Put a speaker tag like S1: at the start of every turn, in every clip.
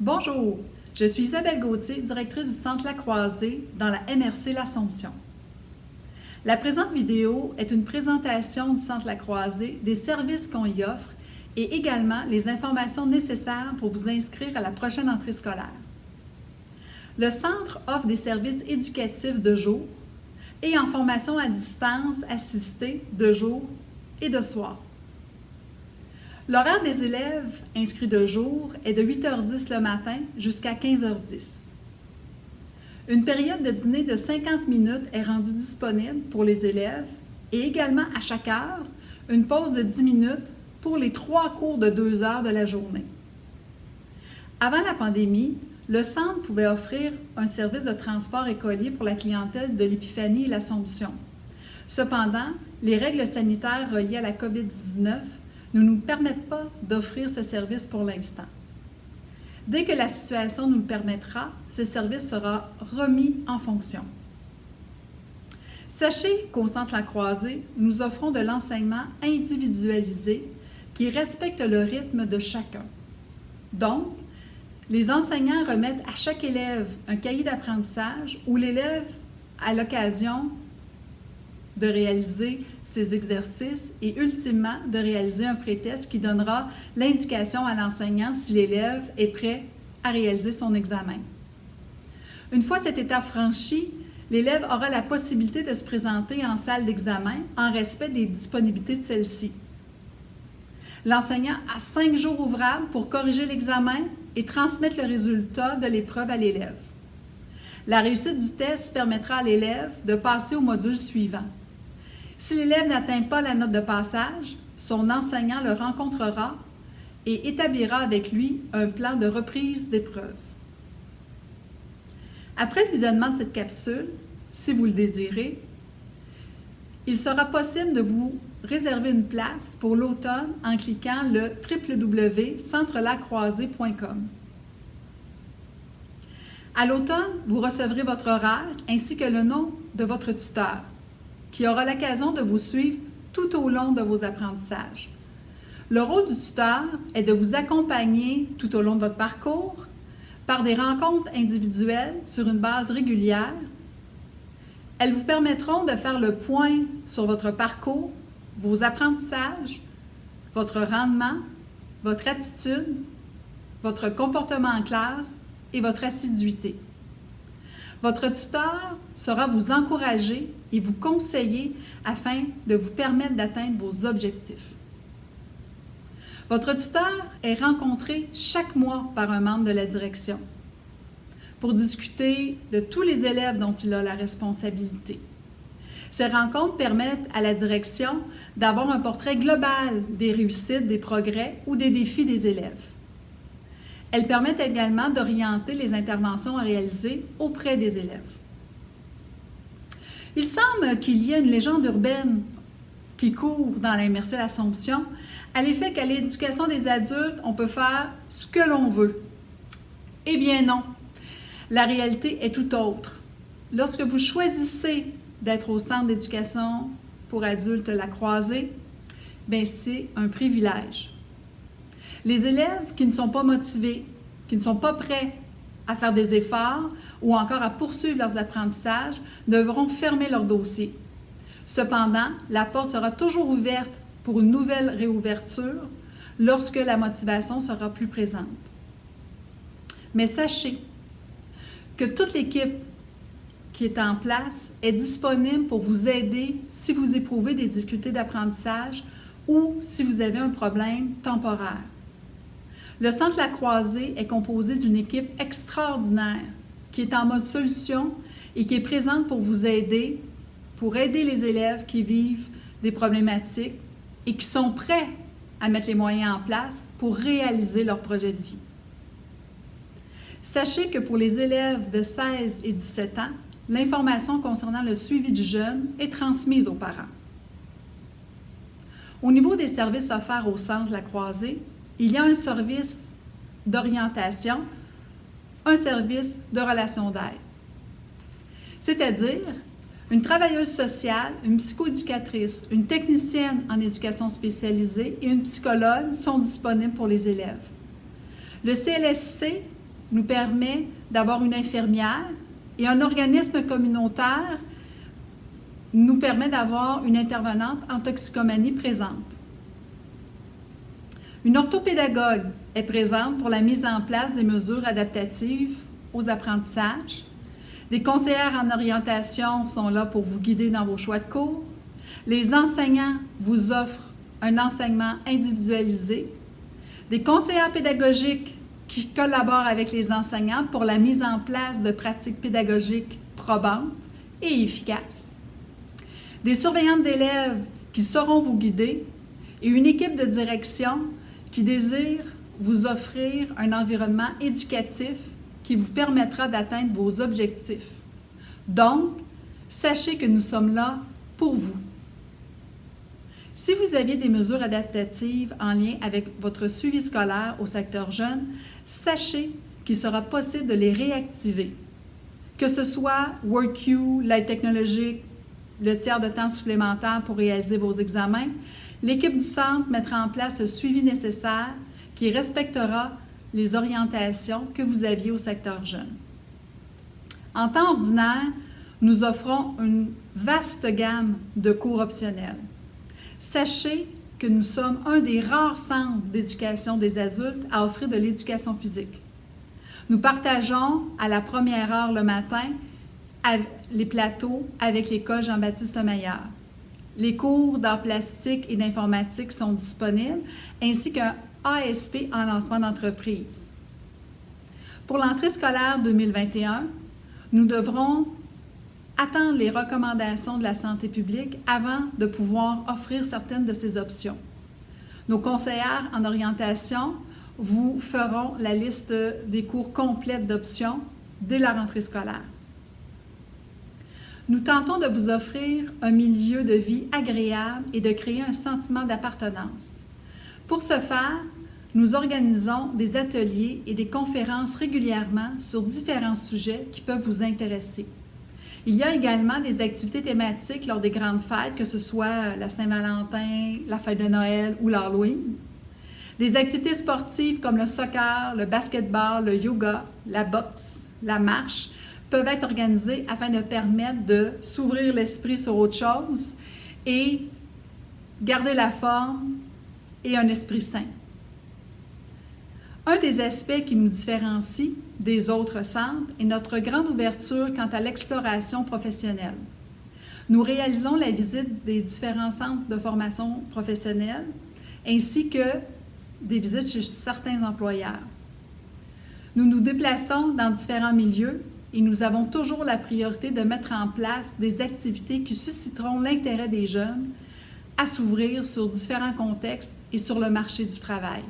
S1: Bonjour, je suis Isabelle Gauthier, directrice du Centre La Croisée dans la MRC L'Assomption. La présente vidéo est une présentation du Centre La Croisée, des services qu'on y offre et également les informations nécessaires pour vous inscrire à la prochaine entrée scolaire. Le Centre offre des services éducatifs de jour et en formation à distance assistée de jour et de soir. L'horaire des élèves inscrits de jour est de 8h10 le matin jusqu'à 15h10. Une période de dîner de 50 minutes est rendue disponible pour les élèves et également à chaque heure, une pause de 10 minutes pour les 3 cours de 2 heures de la journée. Avant la pandémie, le Centre pouvait offrir un service de transport écolier pour la clientèle de l'Épiphanie et l'Assomption. Cependant, les règles sanitaires reliées à la COVID-19 ne nous permettent pas d'offrir ce service pour l'instant. Dès que la situation nous le permettra, ce service sera remis en fonction. Sachez qu'au Centre La Croisée, nous offrons de l'enseignement individualisé qui respecte le rythme de chacun. Donc, les enseignants remettent à chaque élève un cahier d'apprentissage où l'élève a l'occasion de réaliser ses exercices et ultimement de réaliser un pré-test qui donnera l'indication à l'enseignant si l'élève est prêt à réaliser son examen. Une fois cette étape franchie, l'élève aura la possibilité de se présenter en salle d'examen en respect des disponibilités de celle-ci. L'enseignant a 5 jours ouvrables pour corriger l'examen et transmettre le résultat de l'épreuve à l'élève. La réussite du test permettra à l'élève de passer au module suivant. Si l'élève n'atteint pas la note de passage, son enseignant le rencontrera et établira avec lui un plan de reprise d'épreuve. Après le visionnement de cette capsule, si vous le désirez, il sera possible de vous réserver une place pour l'automne en cliquant le www.centrelacroisée.com. À l'automne, vous recevrez votre horaire ainsi que le nom de votre tuteur, qui aura l'occasion de vous suivre tout au long de vos apprentissages. Le rôle du tuteur est de vous accompagner tout au long de votre parcours par des rencontres individuelles sur une base régulière. Elles vous permettront de faire le point sur votre parcours, vos apprentissages, votre rendement, votre attitude, votre comportement en classe et votre assiduité. Votre tuteur saura vous encourager et vous conseiller afin de vous permettre d'atteindre vos objectifs. Votre tuteur est rencontré chaque mois par un membre de la direction pour discuter de tous les élèves dont il a la responsabilité. Ces rencontres permettent à la direction d'avoir un portrait global des réussites, des progrès ou des défis des élèves. Elles permettent également d'orienter les interventions à réaliser auprès des élèves. Il semble qu'il y ait une légende urbaine qui court dans la MRC L'Assomption à l'effet qu'à l'éducation des adultes, on peut faire ce que l'on veut. Eh bien non, la réalité est tout autre. Lorsque vous choisissez d'être au Centre d'éducation pour adultes La Croisée, c'est un privilège. Les élèves qui ne sont pas motivés, qui ne sont pas prêts à faire des efforts ou encore à poursuivre leurs apprentissages devront fermer leur dossier. Cependant, la porte sera toujours ouverte pour une nouvelle réouverture lorsque la motivation sera plus présente. Mais sachez que toute l'équipe qui est en place est disponible pour vous aider si vous éprouvez des difficultés d'apprentissage ou si vous avez un problème temporaire. Le Centre La Croisée est composé d'une équipe extraordinaire qui est en mode solution et qui est présente pour vous aider, pour aider les élèves qui vivent des problématiques et qui sont prêts à mettre les moyens en place pour réaliser leur projet de vie. Sachez que pour les élèves de 16 et 17 ans, l'information concernant le suivi du jeune est transmise aux parents. Au niveau des services offerts au Centre La Croisée, il y a un service d'orientation, un service de relation d'aide. C'est-à-dire une travailleuse sociale, une psychoéducatrice, une technicienne en éducation spécialisée et une psychologue sont disponibles pour les élèves. Le CLSC nous permet d'avoir une infirmière et un organisme communautaire nous permet d'avoir une intervenante en toxicomanie présente. Une orthopédagogue est présente pour la mise en place des mesures adaptatives aux apprentissages. Des conseillères en orientation sont là pour vous guider dans vos choix de cours. Les enseignants vous offrent un enseignement individualisé. Des conseillères pédagogiques qui collaborent avec les enseignants pour la mise en place de pratiques pédagogiques probantes et efficaces. Des surveillantes d'élèves qui sauront vous guider et une équipe de direction qui désire vous offrir un environnement éducatif qui vous permettra d'atteindre vos objectifs. Donc, sachez que nous sommes là pour vous. Si vous aviez des mesures adaptatives en lien avec votre suivi scolaire au secteur jeune, sachez qu'il sera possible de les réactiver. Que ce soit WorkQ, l'aide technologique, le tiers de temps supplémentaire pour réaliser vos examens, l'équipe du centre mettra en place le suivi nécessaire qui respectera les orientations que vous aviez au secteur jeune. En temps ordinaire, nous offrons une vaste gamme de cours optionnels. Sachez que nous sommes un des rares centres d'éducation des adultes à offrir de l'éducation physique. Nous partageons à la première heure le matin les plateaux avec l'école Jean-Baptiste Maillard. Les cours d'art plastique et d'informatique sont disponibles, ainsi qu'un ASP en lancement d'entreprise. Pour l'entrée scolaire 2021, nous devrons attendre les recommandations de la santé publique avant de pouvoir offrir certaines de ces options. Nos conseillères en orientation vous feront la liste des cours complètes d'options dès la rentrée scolaire. Nous tentons de vous offrir un milieu de vie agréable et de créer un sentiment d'appartenance. Pour ce faire, nous organisons des ateliers et des conférences régulièrement sur différents sujets qui peuvent vous intéresser. Il y a également des activités thématiques lors des grandes fêtes, que ce soit la Saint-Valentin, la fête de Noël ou l'Halloween. Des activités sportives comme le soccer, le basketball, le yoga, la boxe, la marche peuvent être organisées afin de permettre de s'ouvrir l'esprit sur autre chose et garder la forme et un esprit sain. Un des aspects qui nous différencie des autres centres est notre grande ouverture quant à l'exploration professionnelle. Nous réalisons la visite des différents centres de formation professionnelle ainsi que des visites chez certains employeurs. Nous nous déplaçons dans différents milieux et nous avons toujours la priorité de mettre en place des activités qui susciteront l'intérêt des jeunes à s'ouvrir sur différents contextes et sur le marché du travail.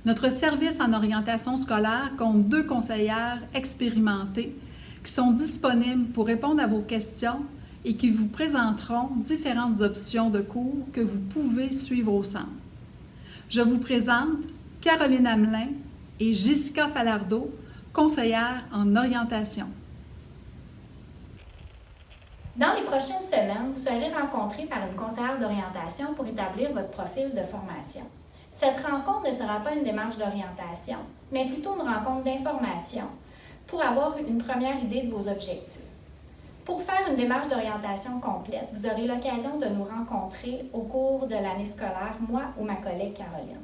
S1: Notre service en orientation scolaire compte 2 conseillères expérimentées qui sont disponibles pour répondre à vos questions et qui vous présenteront différentes options de cours que vous pouvez suivre au centre. Je vous présente Caroline Hamelin et Jessica Falardeau, conseillères en orientation.
S2: Dans les prochaines semaines, vous serez rencontrés par une conseillère d'orientation pour établir votre profil de formation. Cette rencontre ne sera pas une démarche d'orientation, mais plutôt une rencontre d'information pour avoir une première idée de vos objectifs. Pour faire une démarche d'orientation complète, vous aurez l'occasion de nous rencontrer au cours de l'année scolaire, moi ou ma collègue Caroline.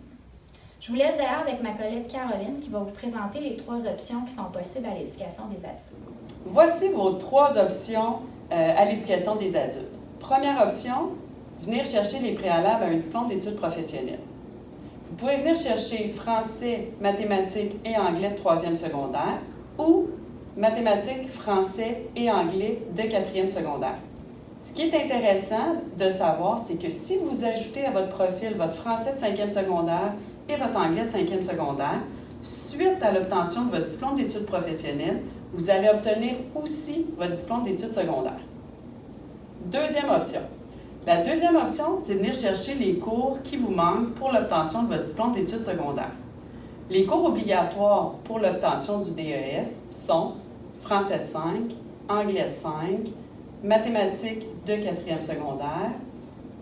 S2: Je vous laisse d'ailleurs avec ma collègue Caroline qui va vous présenter les 3 options qui sont possibles à l'éducation des adultes.
S3: Voici vos 3 options à l'éducation des adultes. Première option, venir chercher les préalables à un diplôme d'études professionnelles. Vous pouvez venir chercher français, mathématiques et anglais de 3e secondaire ou mathématiques, français et anglais de 4e secondaire. Ce qui est intéressant de savoir, c'est que si vous ajoutez à votre profil votre français de 5e secondaire et votre anglais de 5e secondaire, suite à l'obtention de votre diplôme d'études professionnelles, vous allez obtenir aussi votre diplôme d'études secondaires. Deuxième option. La deuxième option, c'est venir chercher les cours qui vous manquent pour l'obtention de votre diplôme d'études secondaires. Les cours obligatoires pour l'obtention du DES sont français de 5, anglais de 5, mathématiques de 4e secondaire,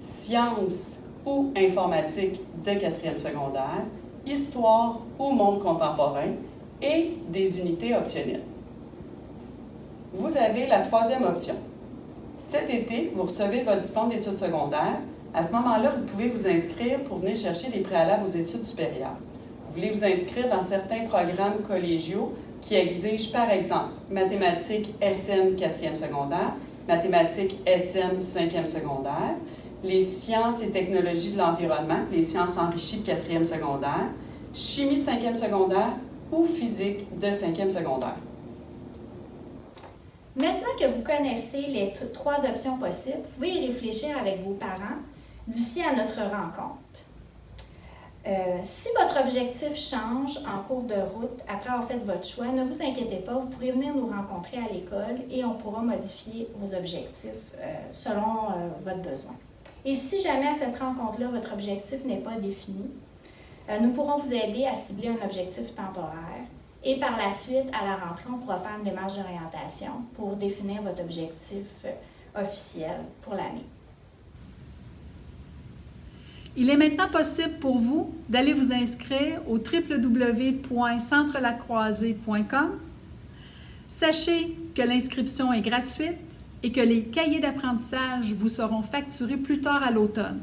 S3: sciences ou informatique de 4e secondaire, histoire ou monde contemporain et des unités optionnelles. Vous avez la troisième option. Cet été, vous recevez votre diplôme d'études secondaires. À ce moment-là, vous pouvez vous inscrire pour venir chercher les préalables aux études supérieures. Vous voulez vous inscrire dans certains programmes collégiaux qui exigent, par exemple, mathématiques SN 4e secondaire, mathématiques SN 5e secondaire, les sciences et technologies de l'environnement, les sciences enrichies de 4e secondaire, chimie de 5e secondaire ou physique de 5e secondaire.
S2: Maintenant que vous connaissez les trois options possibles, vous pouvez y réfléchir avec vos parents d'ici à notre rencontre. Si votre objectif change en cours de route après avoir fait votre choix, ne vous inquiétez pas, vous pourrez venir nous rencontrer à l'école et on pourra modifier vos objectifs selon votre besoin. Et si jamais à cette rencontre-là, votre objectif n'est pas défini, nous pourrons vous aider à cibler un objectif temporaire et par la suite, à la rentrée, on pourra faire une démarche d'orientation pour définir votre objectif officiel pour l'année.
S1: Il est maintenant possible pour vous d'aller vous inscrire au www.centrelacroisée.com. Sachez que l'inscription est gratuite et que les cahiers d'apprentissage vous seront facturés plus tard à l'automne.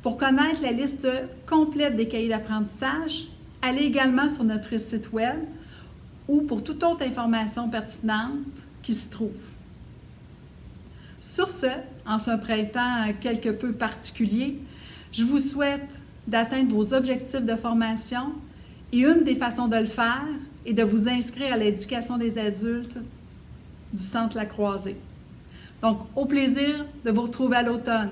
S1: Pour connaître la liste complète des cahiers d'apprentissage, allez également sur notre site web ou pour toute autre information pertinente qui se trouve. Sur ce, en ce printemps quelque peu particulier, je vous souhaite d'atteindre vos objectifs de formation et une des façons de le faire est de vous inscrire à l'éducation des adultes du Centre La Croisée. Donc, au plaisir de vous retrouver à l'automne.